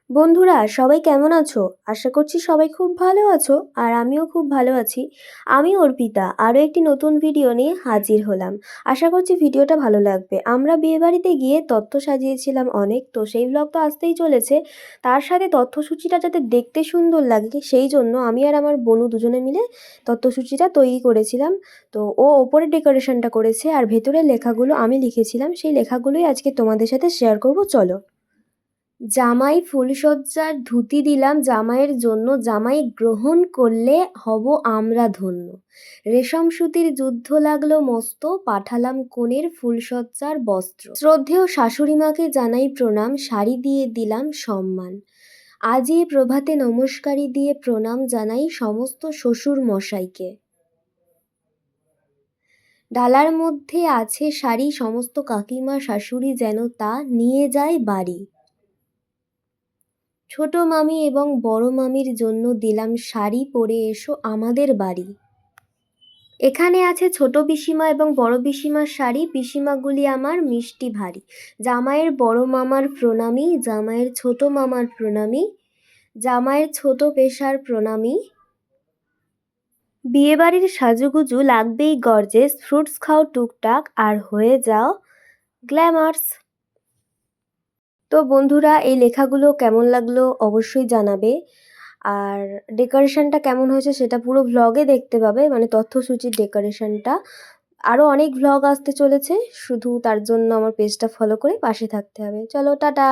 বন্ধুরা সবাই কেমন আছো? আশা করছি সবাই খুব ভালো আছো আর আমিও খুব ভালো আছি। আমি অর্পিতা আরও একটি নতুন ভিডিও নিয়ে হাজির হলাম। আশা করছি ভিডিওটা ভালো লাগবে। আমরা বিয়েবাড়িতে গিয়ে তত্ত্ব সাজিয়েছিলাম অনেক, তো সেই ভ্লগ তো আসতেই চলেছে। তার সাথে তথ্যসূচিটা যাতে দেখতে সুন্দর লাগে সেই জন্য আমি আর আমার বোনু দুজনে মিলে তথ্যসূচিটা তৈরি করেছিলাম। তো ও ওপরে ডেকোরেশনটা করেছে আর ভেতরের লেখাগুলো আমি লিখেছিলাম। সেই লেখাগুলোই আজকে তোমাদের সাথে শেয়ার করব, চলো। জামাই ফুলশয্যার ধুতি দিলাম জামাইয়ের জন্য, জামাই গ্রহণ করলে হব আমরা ধন্য। রেশম সুতির যুদ্ধ লাগলো মস্ত, পাঠালাম কনের ফুলশয্যার বস্ত্র। শ্রদ্ধেয় শাশুড়িমাকে জানাই প্রণাম, শাড়ি দিয়ে দিলাম সম্মান। আজ এই প্রভাতে নমস্কারী দিয়ে প্রণাম জানাই সমস্ত শ্বশুর মশাইকে। ডালার মধ্যে আছে শাড়ি, সমস্ত কাকিমা শাশুড়ি যেন তা নিয়ে যায় বাড়ি। ছোট মামি এবং বড় মামির জন্য দিলাম শাড়ি, পরে এসো আমাদের বাড়ি। এখানে আছে ছোট পিসিমা এবং বড় পিসিমার শাড়ি, পিসিমাগুলি আমার মিষ্টি ভারী। জামাইয়ের বড় মামার প্রণামী, জামাইয়ের ছোট মামার প্রণামী, জামাইয়ের ছোট পেশার প্রণামী। বিয়েবাড়ির সাজুগুজু লাগবেই গর্জেস, ফ্রুটস খাও টুকটাক আর হয়ে যাও গ্ল্যামার্স। তো বন্ধুরা এই লেখাগুলো কেমন লাগলো অবশ্যই জানাবে। আর ডেকোরেশনটা কেমন হয়েছে সেটা পুরো ভ্লগে দেখতে পাবে, মানে তথ্যসূচির ডেকোরেশনটা। আরও অনেক ভ্লগ আসতে চলেছে, শুধু তার জন্য আমার পেজটা ফলো করে পাশে থাকতে হবে। চলো টাটা।